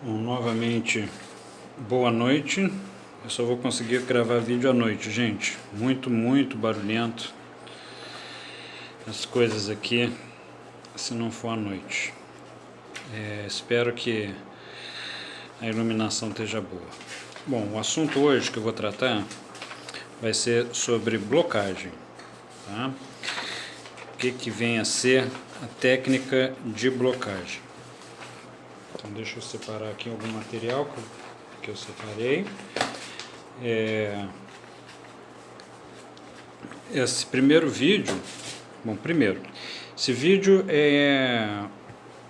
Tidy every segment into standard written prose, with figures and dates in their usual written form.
Bom, novamente, boa noite. Eu só vou conseguir gravar vídeo à noite, gente. Muito barulhento as coisas aqui, se não for à noite. Espero que a iluminação esteja boa. Bom, o assunto hoje que eu vou tratar vai ser sobre blocagem, tá? O que vem a ser a técnica de blocagem. Então deixa eu separar aqui algum material que eu separei. Esse primeiro vídeo, esse vídeo é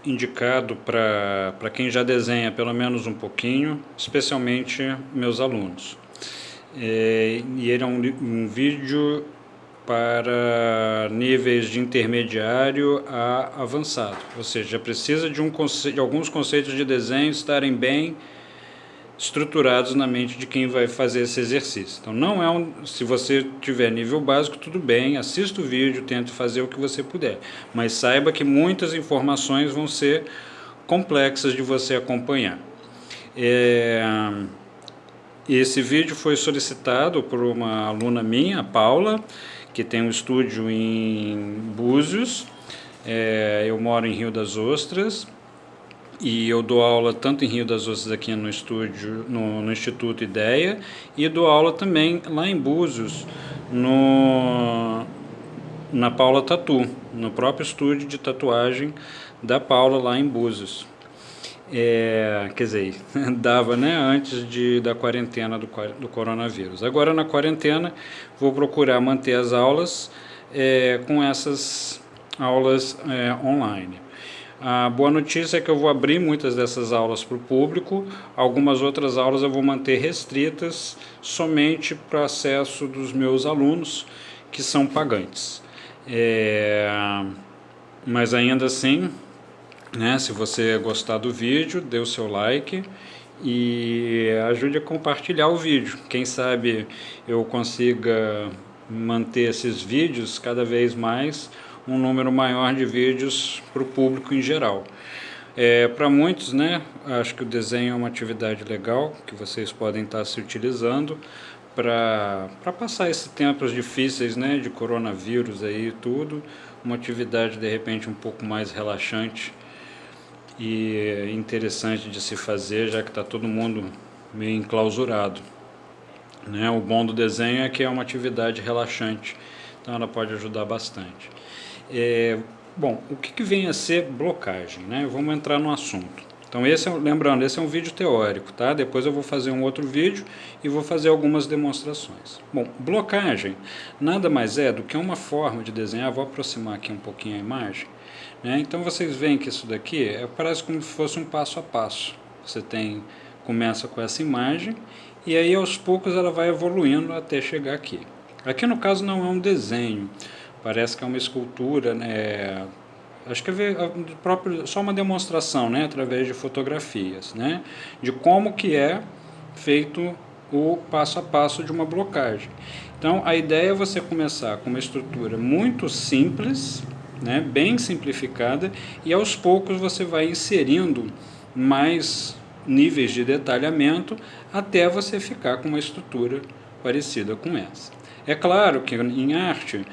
indicado para quem já desenha pelo menos um pouquinho, especialmente meus alunos. E ele é um vídeo para níveis de intermediário a avançado, ou seja, precisa de alguns conceitos de desenho estarem bem estruturados na mente de quem vai fazer esse exercício. Então não é se você tiver nível básico, tudo bem, assista o vídeo, tente fazer o que você puder, mas saiba que muitas informações vão ser complexas de você acompanhar. Esse vídeo foi solicitado por uma aluna minha, a Paula, que tem um estúdio em Búzios. Eu moro em Rio das Ostras e eu dou aula tanto em Rio das Ostras aqui no estúdio, no Instituto Ideia, e dou aula também lá em Búzios, na Paula Tatu, no próprio estúdio de tatuagem da Paula lá em Búzios. Quer dizer, dava, né, antes da quarentena do coronavírus. Agora na quarentena vou procurar manter as aulas com essas aulas online. A boa notícia é que eu vou abrir muitas dessas aulas para o público, algumas outras aulas eu vou manter restritas somente para acesso dos meus alunos que são pagantes. Mas ainda assim, né, se você gostar do vídeo, dê o seu like e ajude a compartilhar o vídeo. Quem sabe eu consiga manter esses vídeos cada vez mais, um número maior de vídeos para o público em geral. Para muitos, né, acho que o desenho é uma atividade legal que vocês podem estar se utilizando para passar esses tempos difíceis, né, de coronavírus aí e tudo, uma atividade de repente um pouco mais relaxante e interessante de se fazer, já que está todo mundo meio enclausurado, né? O bom do desenho é que é uma atividade relaxante, então ela pode ajudar bastante. Bom, o que vem a ser blocagem, né? Vamos entrar no assunto. Então lembrando, esse é um vídeo teórico, tá? Depois eu vou fazer um outro vídeo e vou fazer algumas demonstrações. Bom, blocagem nada mais é do que uma forma de desenhar. Vou aproximar aqui um pouquinho a imagem. Então vocês veem que isso daqui parece como se fosse um passo a passo. Você começa com essa imagem e aí aos poucos ela vai evoluindo até chegar aqui. Aqui no caso não é um desenho, parece que é uma escultura, né? Acho que só uma demonstração, né, através de fotografias, né, de como que é feito o passo a passo de uma blocagem. Então a ideia é você começar com uma estrutura muito simples, né, bem simplificada, e aos poucos você vai inserindo mais níveis de detalhamento até você ficar com uma estrutura parecida com essa. É claro que em arte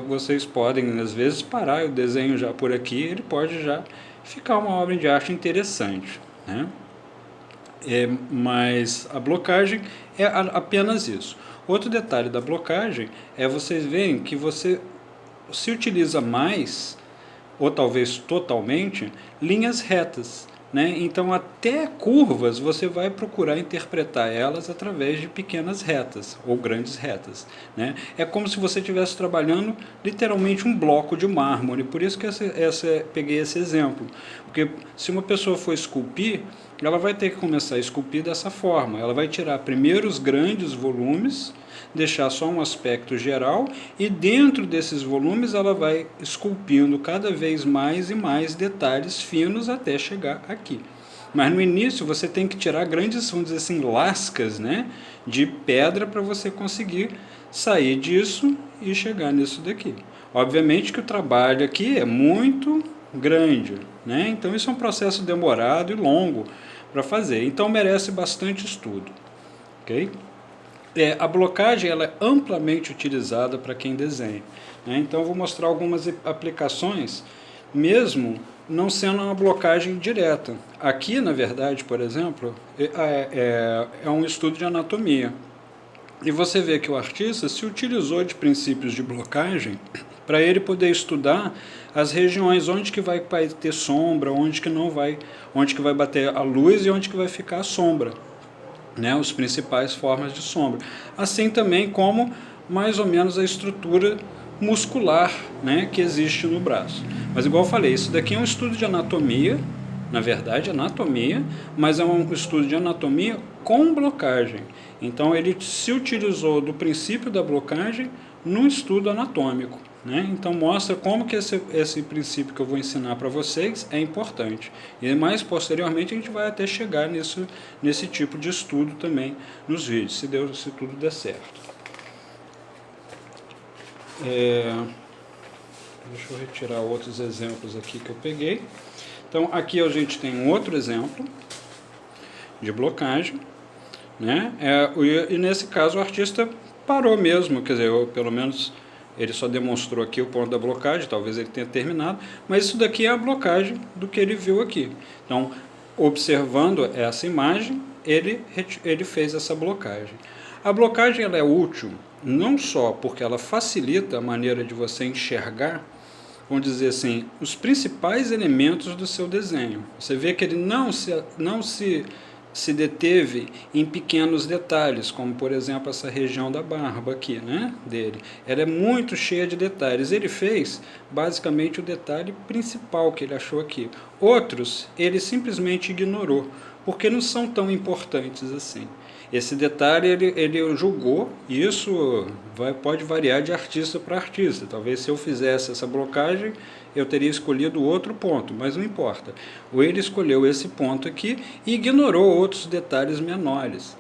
vocês podem às vezes parar o desenho já por aqui, ele pode já ficar uma obra de arte interessante, né? Mas a blocagem é apenas isso. Outro detalhe da blocagem é vocês verem que você se utiliza mais, ou talvez totalmente, linhas retas, né? Então até curvas você vai procurar interpretar elas através de pequenas retas ou grandes retas, né? É como se você estivesse trabalhando literalmente um bloco de mármore. Por isso que peguei esse exemplo, porque se uma pessoa for esculpir, ela vai ter que começar a esculpir dessa forma. Ela vai tirar primeiro os grandes volumes, deixar só um aspecto geral, e dentro desses volumes ela vai esculpindo cada vez mais e mais detalhes finos até chegar aqui. Mas no início você tem que tirar grandes, vamos dizer assim, lascas, né, de pedra para você conseguir sair disso e chegar nisso daqui. Obviamente que o trabalho aqui é muito grande, né? Então isso é um processo demorado e longo, para fazer. Então merece bastante estudo. Ok? A blocagem ela é amplamente utilizada para quem desenha, né? Então eu vou mostrar algumas aplicações, mesmo não sendo uma blocagem direta. Aqui, na verdade, por exemplo, é um estudo de anatomia. E você vê que o artista se utilizou de princípios de blocagem para ele poder estudar as regiões onde que vai ter sombra, onde que não vai, onde que vai bater a luz e onde que vai ficar a sombra, né, as principais formas de sombra. Assim também como mais ou menos a estrutura muscular, né, que existe no braço. Mas igual eu falei, isso daqui é um estudo de anatomia, na verdade anatomia, mas é um estudo de anatomia com blocagem. Então ele se utilizou do princípio da blocagem no estudo anatômico, né? Então mostra como que esse princípio que eu vou ensinar para vocês é importante. E mais posteriormente a gente vai até chegar nesse tipo de estudo também nos vídeos, se tudo der certo. Deixa eu retirar outros exemplos aqui que eu peguei. Então aqui a gente tem um outro exemplo de blocagem, né? E nesse caso o artista parou mesmo, quer dizer, pelo menos ele só demonstrou aqui o ponto da blocagem, talvez ele tenha terminado, mas isso daqui é a blocagem do que ele viu aqui. Então, observando essa imagem, ele fez essa blocagem. A blocagem ela é útil não só porque ela facilita a maneira de você enxergar, vamos dizer assim, os principais elementos do seu desenho. Você vê que ele não se deteve em pequenos detalhes, como por exemplo essa região da barba aqui, né, dele. Ela é muito cheia de detalhes. Ele fez basicamente o detalhe principal que ele achou aqui. Outros ele simplesmente ignorou, porque não são tão importantes assim. Esse detalhe ele julgou, e isso pode variar de artista para artista. Talvez se eu fizesse essa blocagem, eu teria escolhido outro ponto, mas não importa. Ou ele escolheu esse ponto aqui e ignorou outros detalhes menores,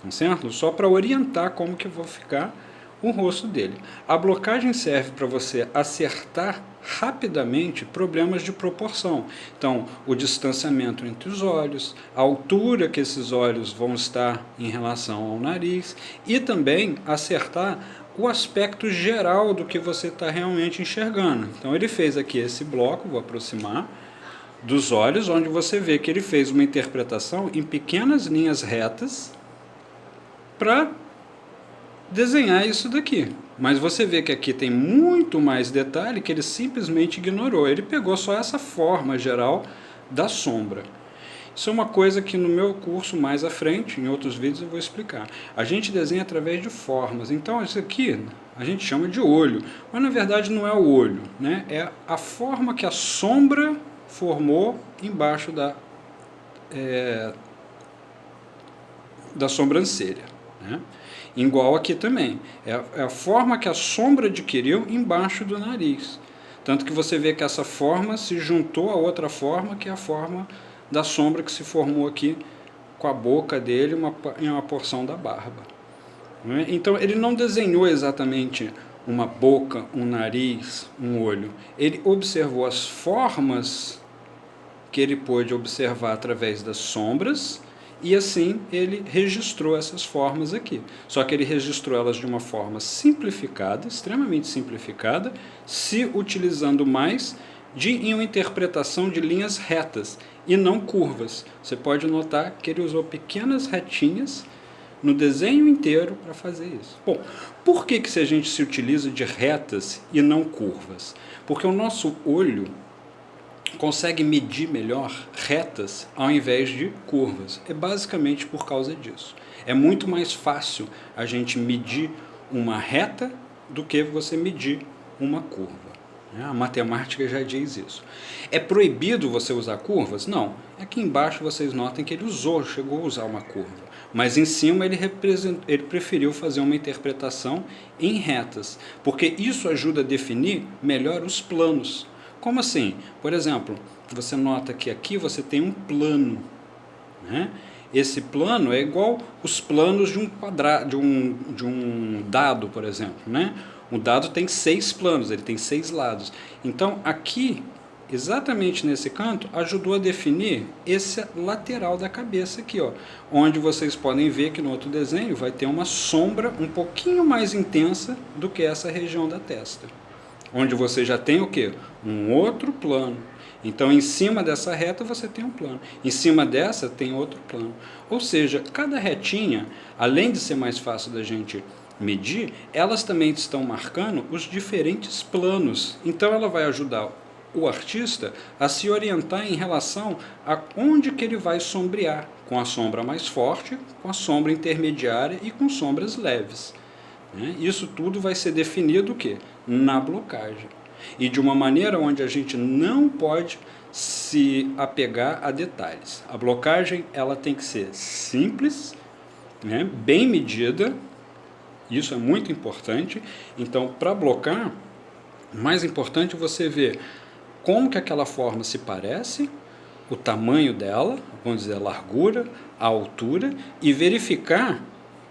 certo? Só para orientar como que vou ficar o rosto dele. A blocagem serve para você acertar rapidamente problemas de proporção. Então, o distanciamento entre os olhos, a altura que esses olhos vão estar em relação ao nariz e também acertar o aspecto geral do que você está realmente enxergando. Então ele fez aqui esse bloco, vou aproximar, dos olhos, onde você vê que ele fez uma interpretação em pequenas linhas retas para desenhar isso daqui. Mas você vê que aqui tem muito mais detalhe que ele simplesmente ignorou. Ele pegou só essa forma geral da sombra. Isso é uma coisa que no meu curso mais à frente, em outros vídeos eu vou explicar. A gente desenha através de formas. Então isso aqui a gente chama de olho, mas na verdade não é o olho, né? É a forma que a sombra formou embaixo da sobrancelha, né? Igual aqui também, é a forma que a sombra adquiriu embaixo do nariz. Tanto que você vê que essa forma se juntou a outra forma, que é a forma da sombra que se formou aqui com a boca dele em uma porção da barba. Então ele não desenhou exatamente uma boca, um nariz, um olho. Ele observou as formas que ele pôde observar através das sombras e assim ele registrou essas formas aqui. Só que ele registrou elas de uma forma simplificada, extremamente simplificada, se utilizando mais em uma interpretação de linhas retas e não curvas. Você pode notar que ele usou pequenas retinhas no desenho inteiro para fazer isso. Bom, por que se a gente se utiliza de retas e não curvas? Porque o nosso olho consegue medir melhor retas ao invés de curvas. É basicamente por causa disso. É muito mais fácil a gente medir uma reta do que você medir uma curva. A matemática já diz isso. É proibido você usar curvas? Não. Aqui embaixo vocês notem que ele chegou a usar uma curva. Mas em cima ele preferiu fazer uma interpretação em retas, porque isso ajuda a definir melhor os planos. Como assim? Por exemplo, você nota que aqui você tem um plano, né? Esse plano é igual os planos de um quadrado, de um dado, por exemplo, né? Um dado tem 6 planos, ele tem 6 lados. Então aqui exatamente nesse canto, ajudou a definir esse lateral da cabeça aqui, ó, onde vocês podem ver que no outro desenho vai ter uma sombra um pouquinho mais intensa do que essa região da testa, onde você já tem o quê? Um outro plano. Então, em cima dessa reta você tem um plano, em cima dessa tem outro plano. Ou seja, cada retinha, além de ser mais fácil da gente medir, elas também estão marcando os diferentes planos. Então, ela vai ajudar o artista a se orientar em relação a onde que ele vai sombrear, com a sombra mais forte, com a sombra intermediária e com sombras leves. Isso tudo vai ser definido o quê? Na blocagem. E de uma maneira onde a gente não pode se apegar a detalhes. A blocagem ela tem que ser simples, bem medida, isso é muito importante. Então, para blocar, mais importante você ver como que aquela forma se parece, o tamanho dela, vamos dizer, a largura, a altura, e verificar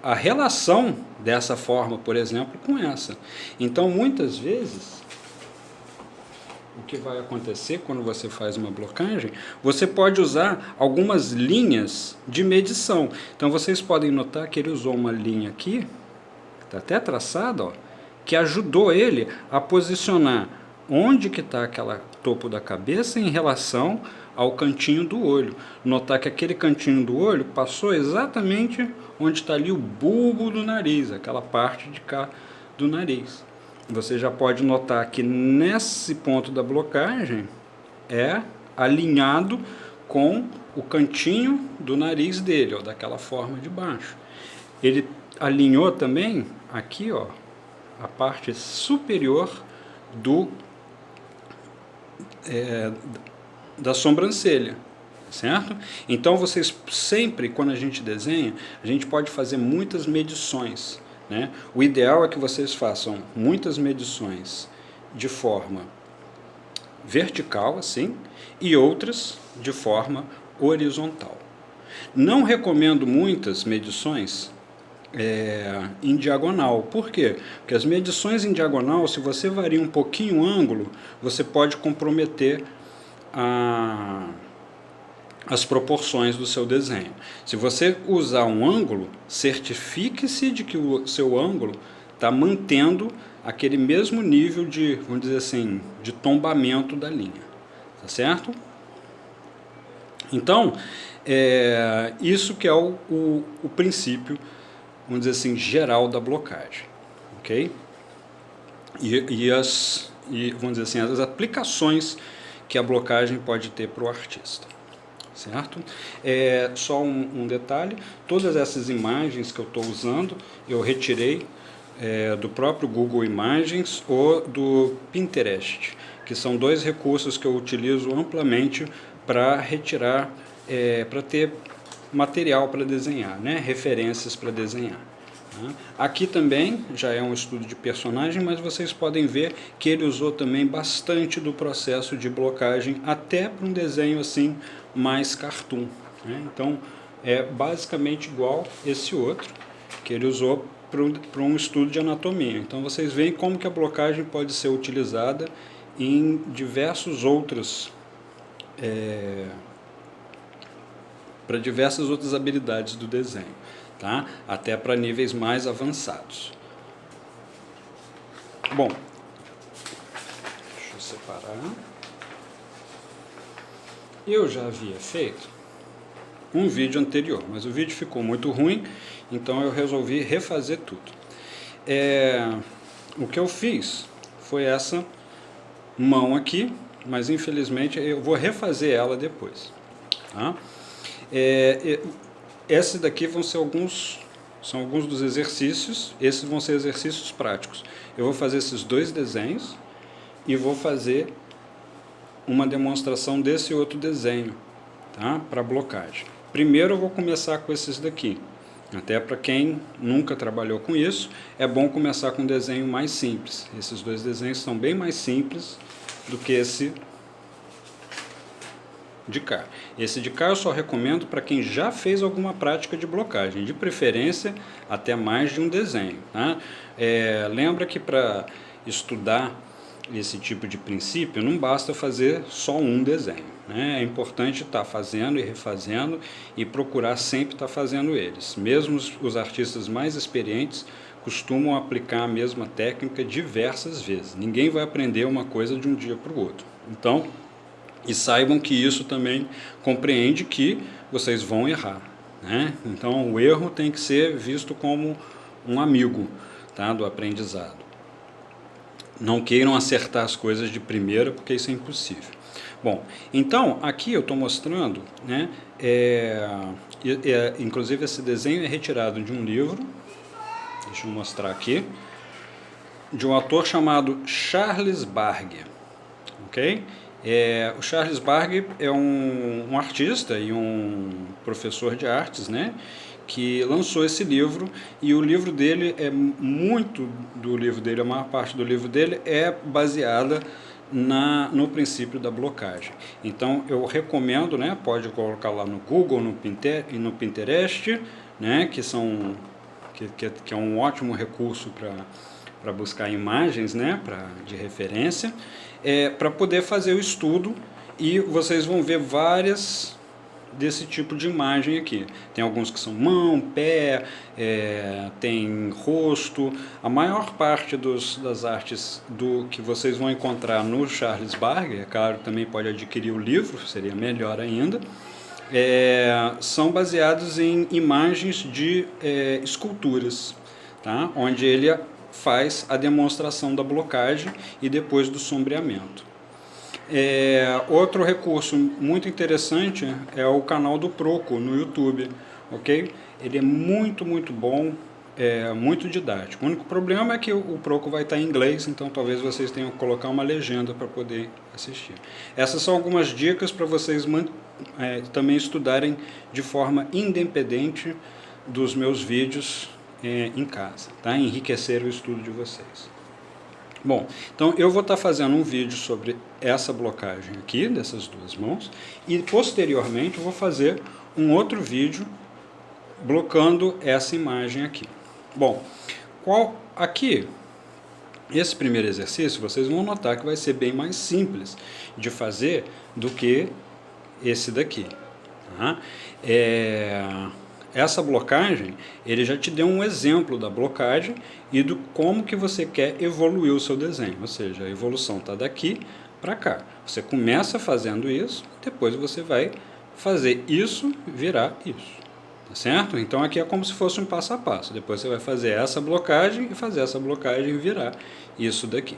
a relação dessa forma, por exemplo, com essa. Então, muitas vezes, o que vai acontecer quando você faz uma blocagem, você pode usar algumas linhas de medição. Então, vocês podem notar que ele usou uma linha aqui, está até traçada, ó, que ajudou ele a posicionar onde que está aquele topo da cabeça em relação ao cantinho do olho. Notar que aquele cantinho do olho passou exatamente onde está ali o bulbo do nariz, aquela parte de cá do nariz. Você já pode notar que nesse ponto da blocagem é alinhado com o cantinho do nariz dele, ó, daquela forma de baixo. Ele alinhou também aqui, ó, a parte superior da sobrancelha, certo? Então vocês sempre, quando a gente desenha, a gente pode fazer muitas medições, né? O ideal é que vocês façam muitas medições de forma vertical, assim, e outras de forma horizontal. Não recomendo muitas medições em diagonal. Por quê? Porque as medições em diagonal, se você varia um pouquinho o ângulo, você pode comprometer as proporções do seu desenho. Se você usar um ângulo, certifique-se de que o seu ângulo está mantendo aquele mesmo nível de, vamos dizer assim, de tombamento da linha. Tá certo? Então, isso que é o princípio, vamos dizer assim, geral da blocagem. Ok? E vamos dizer assim, as aplicações que a blocagem pode ter para o artista. Certo? Só um detalhe, todas essas imagens que eu estou usando, eu retirei do próprio Google Imagens ou do Pinterest, que são dois recursos que eu utilizo amplamente para retirar, para ter material para desenhar, né? Referências para desenhar. Aqui também já é um estudo de personagem, mas vocês podem ver que ele usou também bastante do processo de blocagem, até para um desenho assim mais cartoon, né? Então é basicamente igual esse outro que ele usou para um estudo de anatomia. Então vocês veem como que a blocagem pode ser utilizada em diversos outros para diversas outras habilidades do desenho, tá? Até para níveis mais avançados. Bom, deixa eu separar. Eu já havia feito um vídeo anterior, mas o vídeo ficou muito ruim, então eu resolvi refazer tudo. O que eu fiz foi essa mão aqui, mas infelizmente eu vou refazer ela depois, tá? Esses daqui são alguns dos exercícios, esses vão ser exercícios práticos. Eu vou fazer esses dois desenhos e vou fazer uma demonstração desse outro desenho, tá? Para blocagem. Primeiro eu vou começar com esses daqui, até para quem nunca trabalhou com isso, é bom começar com um desenho mais simples. Esses dois desenhos são bem mais simples do que esse de cá. Esse de cá eu só recomendo para quem já fez alguma prática de blocagem, de preferência até mais de um desenho, tá? Lembra que para estudar esse tipo de princípio, não basta fazer só um desenho, né? É importante estar fazendo e refazendo e procurar sempre estar fazendo eles. Mesmo os artistas mais experientes costumam aplicar a mesma técnica diversas vezes. Ninguém vai aprender uma coisa de um dia para o outro. Então, e saibam que isso também compreende que vocês vão errar, né? Então, o erro tem que ser visto como um amigo, tá, do aprendizado. Não queiram acertar as coisas de primeira, porque isso é impossível. Bom, então, aqui eu estou mostrando, né, inclusive esse desenho é retirado de um livro, deixa eu mostrar aqui, de um autor chamado Charles Bargue, ok? O Charles Bargue é um artista e um professor de artes, né, que lançou esse livro, e o livro dele a maior parte do livro dele é baseada no princípio da blocagem. Então eu recomendo, né, pode colocar lá no Google, no Pinterest, né, que é um ótimo recurso para buscar imagens, né, de referência, para poder fazer o estudo, e vocês vão ver várias desse tipo de imagem aqui. Tem alguns que são mão, pé, tem rosto. A maior parte das artes que vocês vão encontrar no Charles Bargue, é claro, também pode adquirir o livro, seria melhor ainda, são baseados em imagens de esculturas, tá? Onde ele faz a demonstração da blocagem e depois do sombreamento. Outro recurso muito interessante é o canal do Proco no YouTube, ok? Ele é muito bom, muito didático. O único problema é que o Proco vai estar em inglês, então talvez vocês tenham que colocar uma legenda para poder assistir. Essas são algumas dicas para vocês também estudarem de forma independente dos meus vídeos em casa, tá? Enriquecer o estudo de vocês. Bom, então eu vou estar fazendo um vídeo sobre essa blocagem aqui, dessas duas mãos, e posteriormente eu vou fazer um outro vídeo blocando essa imagem aqui. Bom, aqui, esse primeiro exercício, vocês vão notar que vai ser bem mais simples de fazer do que esse daqui, tá? Essa blocagem, ele já te deu um exemplo da blocagem e do como que você quer evoluir o seu desenho, ou seja, a evolução está daqui para cá. Você começa fazendo isso, depois você vai fazer isso virar isso, tá certo? Então aqui é como se fosse um passo a passo, depois você vai fazer essa blocagem e fazer essa blocagem virar isso daqui.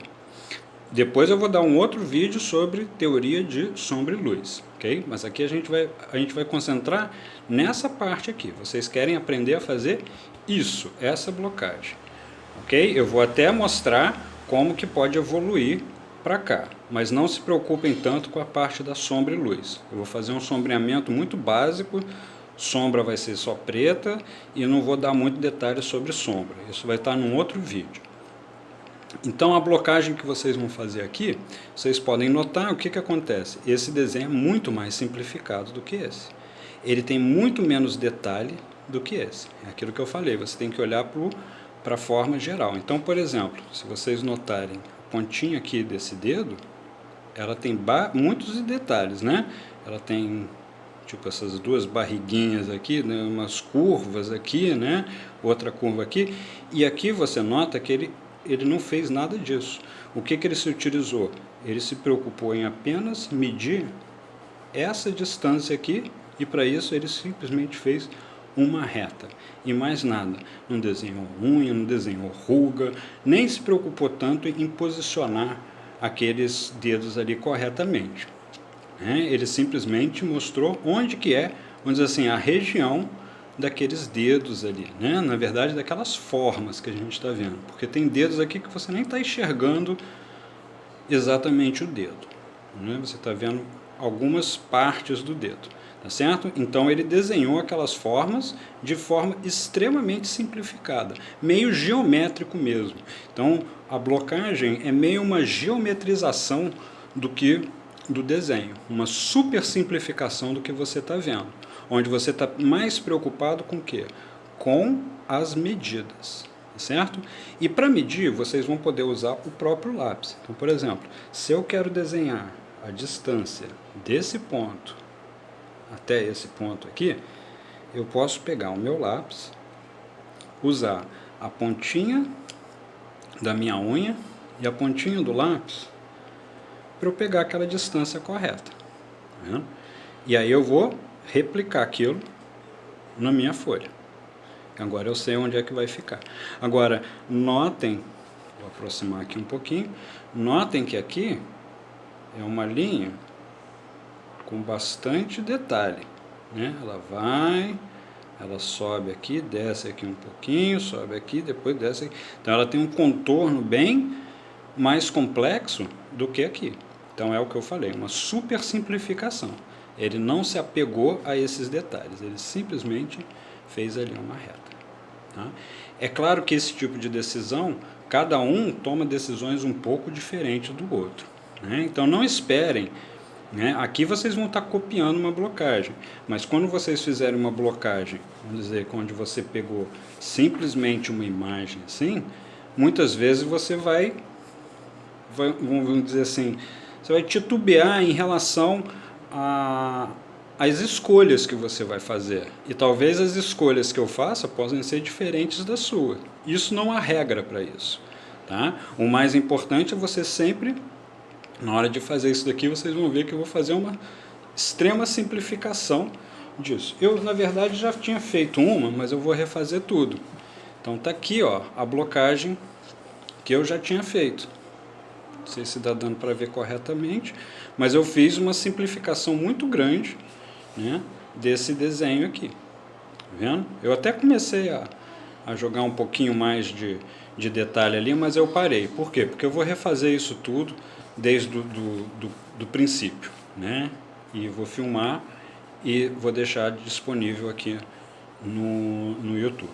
Depois eu vou dar um outro vídeo sobre teoria de sombra e luz, ok? Mas aqui a gente vai concentrar nessa parte aqui. Vocês querem aprender a fazer isso, essa blocagem, ok? Eu vou até mostrar como que pode evoluir para cá, mas não se preocupem tanto com a parte da sombra e luz. Eu vou fazer um sombreamento muito básico, sombra vai ser só preta, e não vou dar muito detalhe sobre sombra. Isso vai estar num outro vídeo. Então a blocagem que vocês vão fazer aqui, vocês podem notar o que acontece. Esse desenho é muito mais simplificado do que esse. Ele tem muito menos detalhe do que esse. É aquilo que eu falei, você tem que olhar para a forma geral. Então, por exemplo, se vocês notarem a pontinha aqui desse dedo, ela tem muitos detalhes, né? Ela tem tipo essas duas barriguinhas aqui, né? Umas curvas aqui, né? Outra curva aqui. E aqui você nota que ele não fez nada disso. O que ele se utilizou? Ele se preocupou em apenas medir essa distância aqui, e para isso ele simplesmente fez uma reta e mais nada. Não desenhou unha, não desenhou ruga, nem se preocupou tanto em posicionar aqueles dedos ali corretamente. Ele simplesmente mostrou onde que vamos dizer assim, a região daqueles dedos ali, né? Na verdade, daquelas formas que a gente está vendo, porque tem dedos aqui que você nem está enxergando exatamente o dedo, né? Você está vendo algumas partes do dedo, tá certo? Então ele desenhou aquelas formas de forma extremamente simplificada, meio geométrico mesmo. Então a blocagem é meio uma geometrização do desenho, uma super simplificação do que você está vendo, onde você está mais preocupado com o quê? Com as medidas, certo? E para medir, vocês vão poder usar o próprio lápis. Então, por exemplo, se eu quero desenhar a distância desse ponto até esse ponto aqui, eu posso pegar o meu lápis, usar a pontinha da minha unha e a pontinha do lápis para eu pegar aquela distância correta. Tá vendo? E aí eu vou replicar aquilo na minha folha. Agora eu sei onde é que vai ficar. Agora, notem, vou aproximar aqui um pouquinho, notem que aqui é uma linha com bastante detalhe, né? Ela sobe aqui, desce aqui um pouquinho, sobe aqui, depois desce aqui. Então ela tem um contorno bem mais complexo do que aqui. Então é o que eu falei, uma super simplificação. Ele não se apegou a esses detalhes, ele simplesmente fez ali uma reta. Tá? É claro que esse tipo de decisão, cada um toma decisões um pouco diferentes do outro, né? Então não esperem, né? Aqui vocês vão estar copiando uma blocagem, mas quando vocês fizerem uma blocagem, vamos dizer, onde você pegou simplesmente uma imagem assim, muitas vezes você vamos dizer assim, você vai titubear em relação às escolhas que você vai fazer. E talvez as escolhas que eu faça possam ser diferentes da sua. Isso não há regra para isso. Tá? O mais importante é você sempre, na hora de fazer isso daqui, vocês vão ver que eu vou fazer uma extrema simplificação disso. Eu, na verdade, já tinha feito uma, mas eu vou refazer tudo. Então tá aqui, ó, a blocagem que eu já tinha feito. Não sei se está dando para ver corretamente, mas eu fiz uma simplificação muito grande, né, desse desenho aqui. Tá vendo? Eu até comecei a jogar um pouquinho mais de detalhe ali, mas eu parei. Por quê? Porque eu vou refazer isso tudo desde do princípio, né? E vou filmar e vou deixar disponível aqui no YouTube.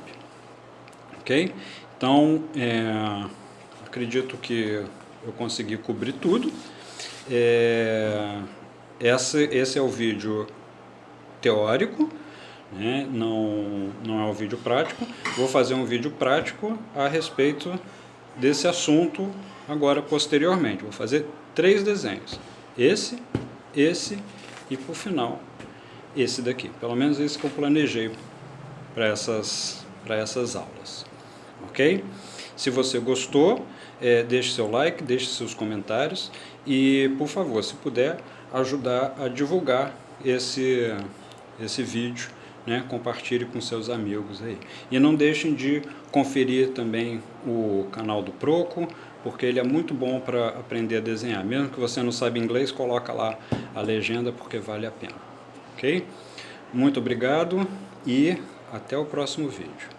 Ok? Então, acredito que eu consegui cobrir tudo. Esse é o vídeo teórico, né? Não é o vídeo prático. Vou fazer um vídeo prático a respeito desse assunto agora posteriormente. Vou fazer 3 desenhos. Esse e por final esse daqui. Pelo menos esse que eu planejei para essas aulas. Ok? Se você gostou, deixe seu like, deixe seus comentários e, por favor, se puder, ajudar a divulgar esse vídeo, né? Compartilhe com seus amigos aí. E não deixem de conferir também o canal do Proco, porque ele é muito bom para aprender a desenhar. Mesmo que você não saiba inglês, coloca lá a legenda, porque vale a pena. Ok? Muito obrigado e até o próximo vídeo.